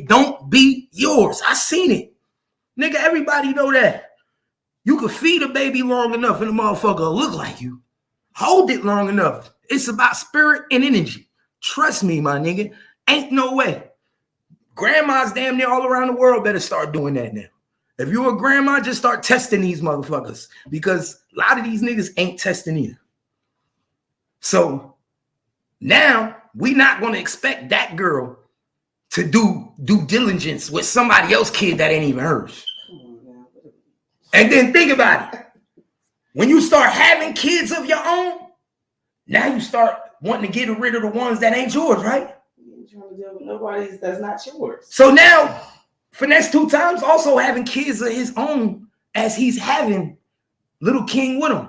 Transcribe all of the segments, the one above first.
don't be yours. I seen it. Nigga, everybody know that. You could feed a baby long enough and the motherfucker will look like you. Hold it long enough. It's about spirit and energy. Trust me, my nigga. Ain't no way. Grandmas damn near all around the world better start doing that now. If you're a grandma, just start testing these motherfuckers because a lot of these niggas ain't testing either. So now we not going to expect that girl to do due diligence with somebody else's kid that ain't even hers. And then think about it. When you start having kids of your own, now you start wanting to get rid of the ones that ain't yours, right? You're trying to deal with nobody's that's not yours. So now, Finesse 2 Times also having kids of his own as he's having Little King with him.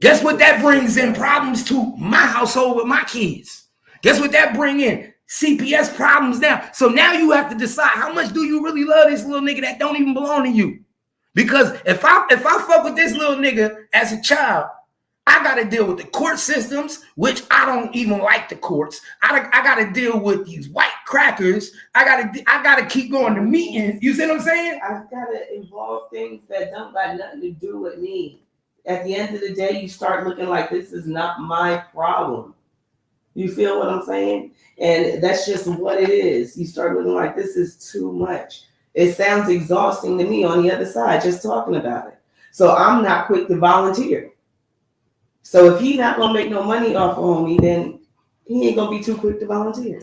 Guess what that brings in problems to my household with my kids? Guess what that bring in? CPS problems now. So now you have to decide how much do you really love this little nigga that don't even belong to you? Because if I fuck with this little nigga as a child, I got to deal with the court systems, which I don't even like the courts. I got to deal with these white crackers. I got to keep going to meetings. You see what I'm saying? I've got to involve things that don't got nothing to do with me. At the end of the day, you start looking like this is not my problem. You feel what I'm saying? And that's just what it is. You start looking like this is too much. It sounds exhausting to me on the other side, just talking about it. So I'm not quick to volunteer. So if he's not going to make no money off of homie, then he ain't going to be too quick to volunteer.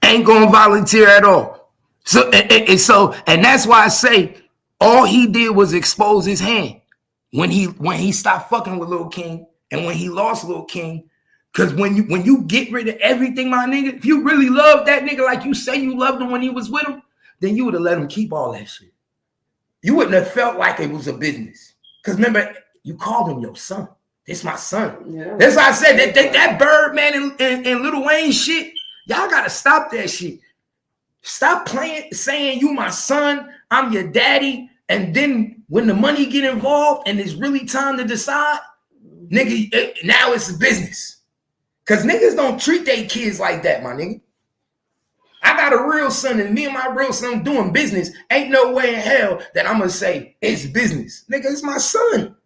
Ain't going to volunteer at all. So that's why I say all he did was expose his hand when he stopped fucking with Lil King and when he lost Lil King. Because when you get rid of everything, my nigga, if you really love that nigga like you say you loved him when he was with him, then you would have let him keep all that shit. You wouldn't have felt like it was a business. Because remember, you called him your son. This my son. Yeah. That's why I said that Birdman and Lil Wayne shit, y'all got to stop that shit. Stop saying you my son, I'm your daddy, and then when the money get involved and it's really time to decide, nigga, now it's a business. Because niggas don't treat their kids like that, my nigga. I got a real son, and me and my real son doing business. Ain't no way in hell that I'm gonna say it's business, nigga. It's my son.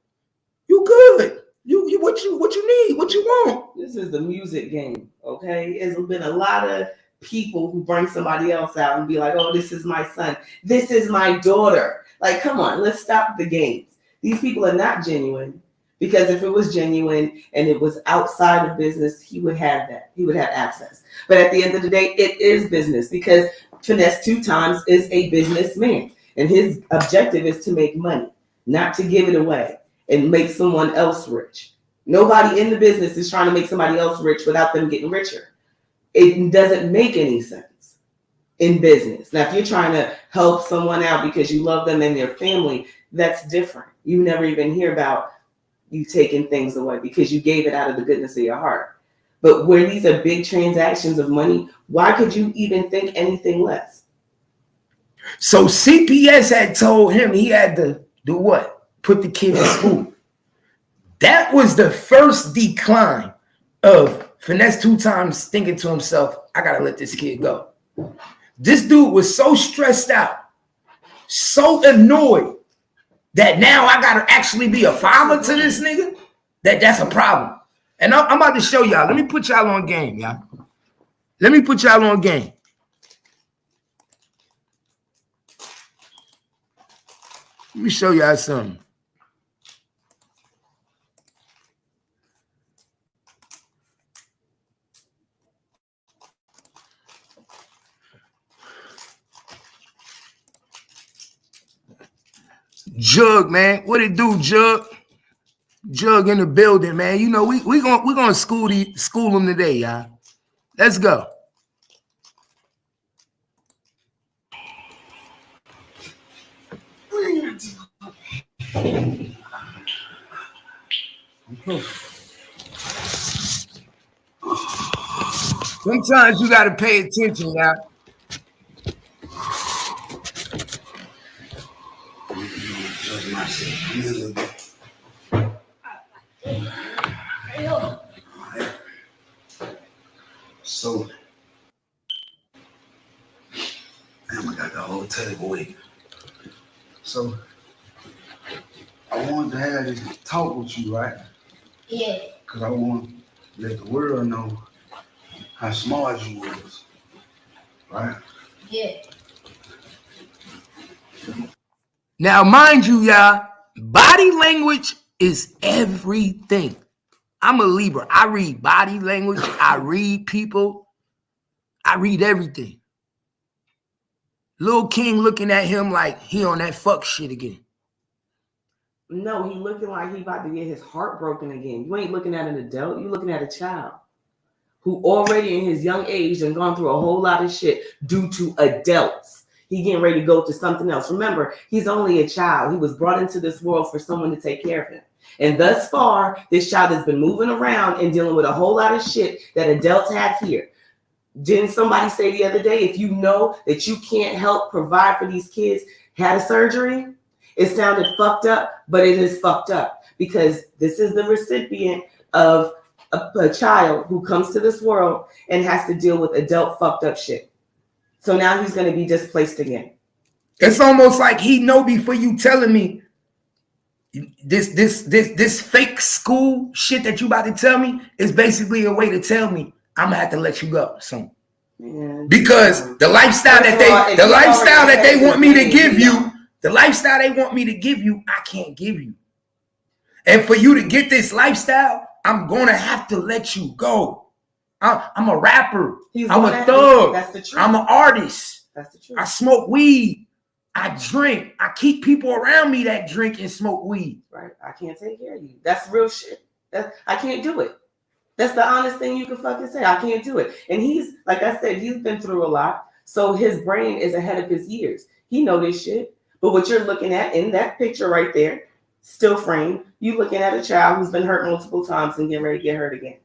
You good? You what you need? What you want? This is the music game, okay? There's been a lot of people who bring somebody else out and be like, "Oh, this is my son. This is my daughter." Like, come on, let's stop the games. These people are not genuine. Because if it was genuine and it was outside of business, he would have that. He would have access. But at the end of the day, it is business because Finesse 2 Times is a businessman. And his objective is to make money, not to give it away and make someone else rich. Nobody in the business is trying to make somebody else rich without them getting richer. It doesn't make any sense in business. Now, if you're trying to help someone out because you love them and their family, that's different. You never even hear about you taking things away because you gave it out of the goodness of your heart. But where these are big transactions of money, why could you even think anything less? So CPS had told him he had to do what? Put the kid in school. That was the first decline of Finesse 2 Times thinking to himself, I gotta let this kid go. This dude was so stressed out, so annoyed that now I gotta actually be a father to this nigga, that's a problem. And I'm about to show y'all. Let me put y'all on game, y'all. Let me put y'all on game. Let me show y'all something. Jug, man. What it do, Jug? Jug in the building, man. You know, we gonna school them today, y'all. Let's go. Sometimes you gotta pay attention, y'all. So Damn, I got the whole table waiting. So, I wanted to have this talk with you, right? Yeah. Because I want to let the world know how smart you was, right? Yeah. Now, mind you, y'all, body language is everything. I'm a Libra. I read body language. I read people. I read everything. Lil King looking at him like he on that fuck shit again. No, he looking like he about to get his heart broken again. You ain't looking at an adult. You looking at a child who already in his young age and gone through a whole lot of shit due to adults. He getting ready to go to something else. Remember, he's only a child. He was brought into this world for someone to take care of him. And thus far, this child has been moving around and dealing with a whole lot of shit that adults have here. Didn't somebody say the other day, if you know that you can't help provide for these kids, had a surgery? It sounded fucked up, but it is fucked up because this is the recipient of a child who comes to this world and has to deal with adult fucked up shit. So now he's going to be displaced again. It's almost like he know before you telling me this fake school shit that you about to tell me is basically a way to tell me I'm gonna have to let you go soon. Yeah, because the lifestyle that they want me to give you, the lifestyle they want me to give you, I can't give you. And for you to get this lifestyle, I'm gonna have to let you go. I'm a rapper. I'm a thug. That's the truth. I'm an artist. That's the truth. I smoke weed. I drink. I keep people around me that drink and smoke weed. Right. I can't take care of you. That's real shit. I can't do it. That's the honest thing you can fucking say. I can't do it. And he's, like I said, he's been through a lot. So his brain is ahead of his years. He know this shit. But what you're looking at in that picture right there, still framed, you looking at a child who's been hurt multiple times and getting ready to get hurt again.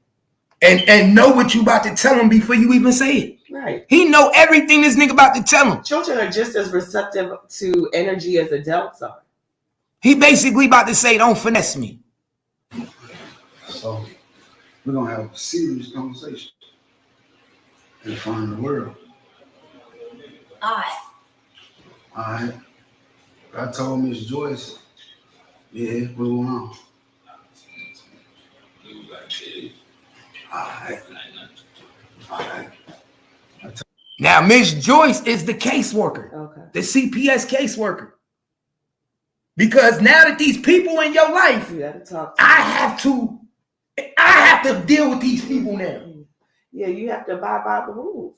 And know what you about to tell him before you even say it. Right. He know everything this nigga about to tell him. Children are just as receptive to energy as adults are. He basically about to say, don't finesse me. So we're going to have a serious conversation in front of the world. All right. I told Miss Joyce, yeah, what's going on? All right. Now, Miss Joyce is the caseworker, okay, the CPS caseworker. Because now that these people in your life, you gotta talk I have to deal with these people now. Yeah, you have to abide by the rules.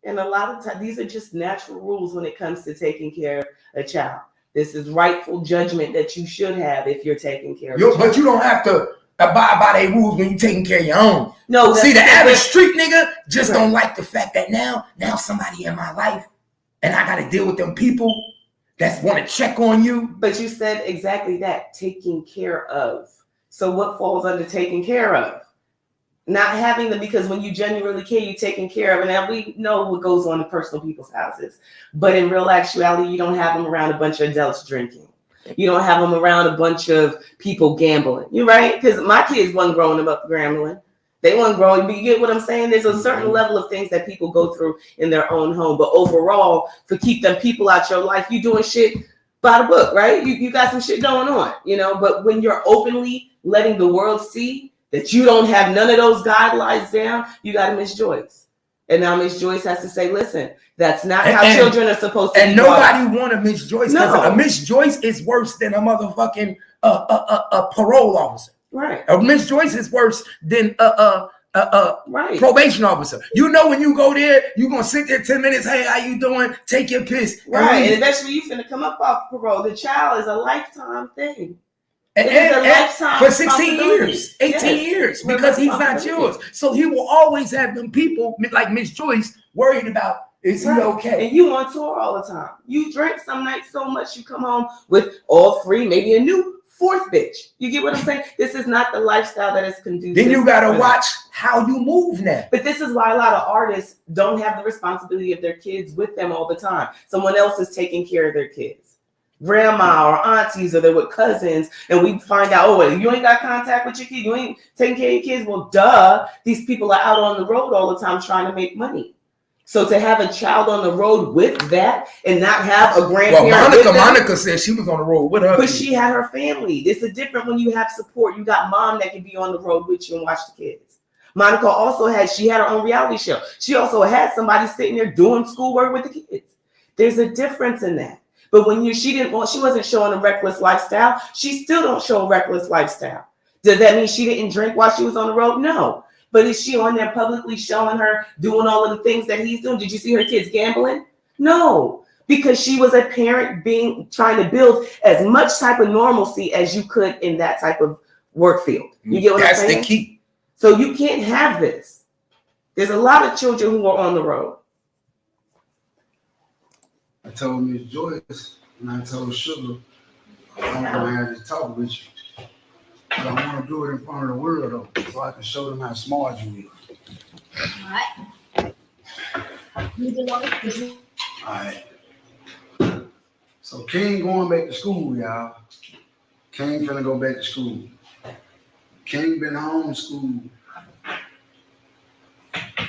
And a lot of times, these are just natural rules when it comes to taking care of a child. This is rightful judgment that you should have if you're taking care of a child. But you don't have to abide by their rules when you're taking care of your own. No, see, the average street nigga just don't like the fact that now somebody in my life and I got to deal with them people that want to check on you. But you said exactly that, taking care of. So what falls under taking care of? Not having them, because when you genuinely care, you're taking care of. And now we know what goes on in personal people's houses. But in real actuality, you don't have them around a bunch of adults drinking. You don't have them around a bunch of people gambling. You're right? Because my kids wasn't growing up gambling. They weren't growing. But you get what I'm saying? There's a certain level of things that people go through in their own home. But overall, to keep them people out your life, you doing shit by the book, right? You got some shit going on, you know? But when you're openly letting the world see that you don't have none of those guidelines down, you got to Miss Joyce. And now Miss Joyce has to say, listen, that's not how children are supposed to be. And nobody want a Miss Joyce, because No. a Miss Joyce is worse than a motherfucking a parole officer. Right. A Miss Joyce is worse than right. probation officer. You know, when you go there, you're going to sit there 10 minutes, hey, how you doing? Take your piss. Right. And eventually you finna come up off parole. The child is a lifetime thing. And for 16 years, 18 years, because he's not yours. So he will always have them people like Miss Joyce worried about, is he okay? And you on tour all the time. You drink some nights so much you come home with all three, maybe a new fourth bitch. You get what I'm saying? This is not the lifestyle that is conducive. Then you got to watch how you move now. But this is why a lot of artists don't have the responsibility of their kids with them all the time. Someone else is taking care of their kids. Grandma or aunties, or they're with cousins, and we find out, oh, well, you ain't got contact with your kids, you ain't taking care of your kids. Well, duh, these people are out on the road all the time trying to make money. So to have a child on the road with that and not have a grandparent. Well, Monica said she was on the road with her. But she had her family. It's a different when you have support. You got mom that can be on the road with you and watch the kids. Monica also had her own reality show. She also had somebody sitting there doing schoolwork with the kids. There's a difference in that. But when she wasn't showing a reckless lifestyle, she still don't show a reckless lifestyle. Does that mean she didn't drink while she was on the road? No. But is she on there publicly showing her doing all of the things that he's doing? Did you see her kids gambling? No, because she was a parent trying to build as much type of normalcy as you could in that type of work field. You get what I'm saying? That's the key. So you can't have this. There's a lot of children who are on the road. I told Miss Joyce and I told Sugar, I'm gonna have this talk with you. But I want to do it in front of the world though, so I can show them how smart you is. Alright. So King going back to school, y'all. King finna go back to school. King been homeschooled.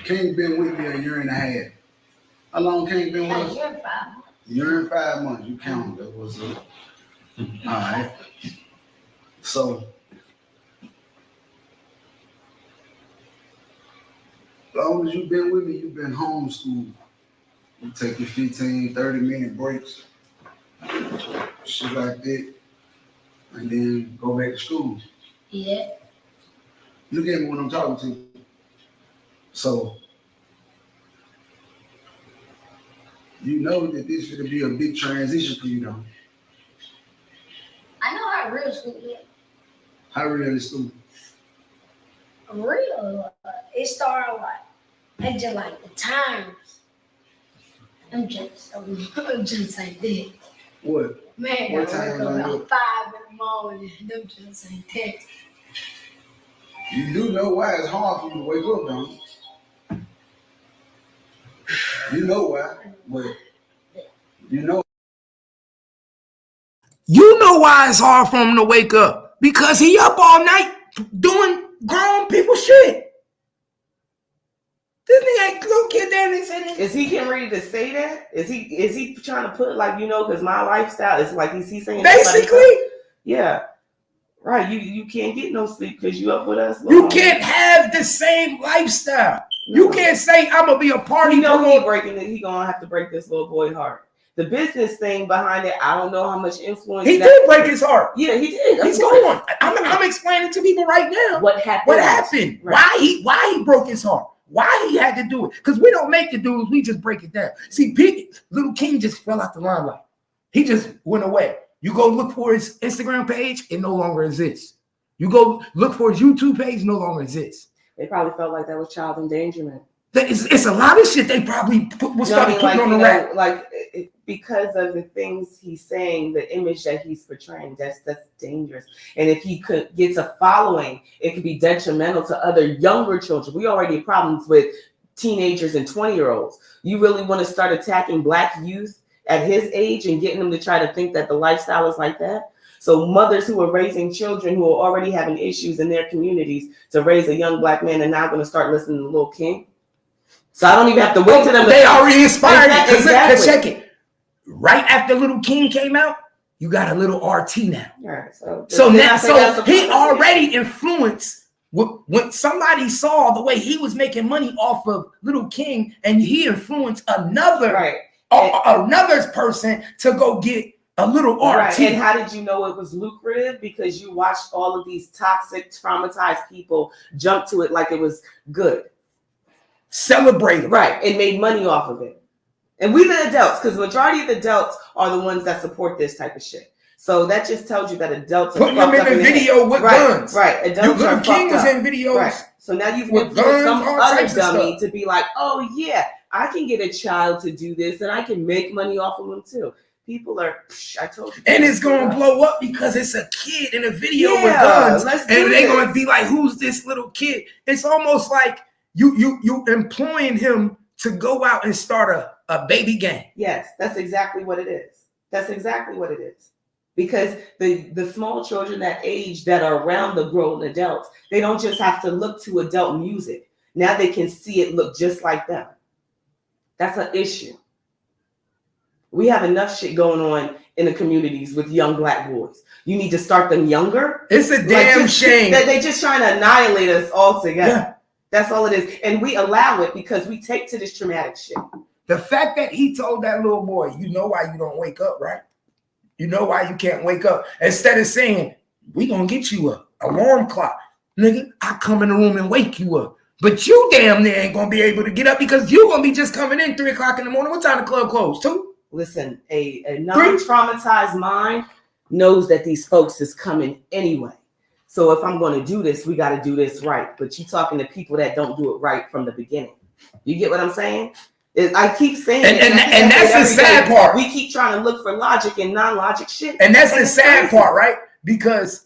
King been with me a year and a half. How long King been with us? A year and 5 months. You count that was it. Alright. So as long as you've been with me, you've been homeschooled. You take your 15, 30-minute breaks, shit like that, and then go back to school. Yeah. Look at me when I'm talking to you. So, you know that this is going to be a big transition for you, though. I know how real school is. How real is school? Real. It started and just like the times. I'm just like that. What? Man, What I time wake on up you? about 5 in the morning. Them just like that. You do know why it's hard for you to wake up, don't you? You know why, but you know. You know why it's hard for him to wake up? Because he up all night doing grown people shit. This nigga ain't little kid there. Is he getting ready to say that? Is he trying to put like, because my lifestyle is like, is he saying basically? Yeah. Right. You can't get no sleep because you up with us. You can't have the same lifestyle. No. You can't say I'm gonna be a party. He gonna have to break this little boy heart. The business thing behind it, I don't know how much influence. He did break his heart. Yeah, he did. He's going. I'm explaining to people right now what happened. Right. Why he broke his heart. Why he had to do it? Because we don't make the dudes, we just break it down. See, Little King just fell out the limelight. He just went away. You go look for his Instagram page, it no longer exists. You go look for his YouTube page, no longer exists. They probably felt like that was child endangerment. It's a lot of shit they probably started putting on the rack. Because of the things he's saying, the image that he's portraying, that's dangerous. And if he gets a following, it could be detrimental to other younger children. We already have problems with teenagers and 20-year-olds. You really want to start attacking Black youth at his age and getting them to try to think that the lifestyle is like that? So mothers who are raising children who are already having issues in their communities to raise a young Black man are now going to start listening to Lil King. So I don't even have to wait to them. They already inspired it. Exactly. Check it. Right after Little King came out, you got a little RT now. Right. So he already influenced when somebody saw the way he was making money off of Little King, and he influenced another person to go get a little RT. Right. And how did you know it was lucrative? Because you watched all of these toxic, traumatized people jump to it like it was good. Celebrate it. Right. And made money off of it. And we the adults, because the majority of the adults are the ones that support this type of shit. So that just tells you that adults are putting them in the video with guns. Right. Adults Little King was in videos. Right. So now you've influenced some other dummy to be like, oh yeah, I can get a child to do this and I can make money off of them too. People are, I told you. And it's going to blow up because it's a kid in a video with guns. And they're going to be like, who's this little kid? It's almost like you employing him to go out and start a baby gang. Yes, that's exactly what it is. That's exactly what it is. Because the small children that age that are around the grown adults, they don't just have to look to adult music. Now they can see it look just like them. That's an issue. We have enough shit going on in the communities with young black boys. You need to start them younger. It's a damn shame that they just trying to annihilate us all together. Yeah. That's all it is. And we allow it because we take to this traumatic shit. The fact that he told that little boy, you know why you don't wake up, right? You know why you can't wake up. Instead of saying, we gonna get you a alarm clock. Nigga, I come in the room and wake you up. But you damn near ain't gonna be able to get up because you gonna be just coming in 3 o'clock in the morning. What time the club close? 2? Listen, a non-traumatized mind knows that these folks is coming anyway. So if I'm going to do this, we got to do this right. But you talking to people that don't do it right from the beginning. You get what I'm saying? I keep saying it. And that's the sad part. We keep trying to look for logic and non-logic shit. And that's the sad part, right? Because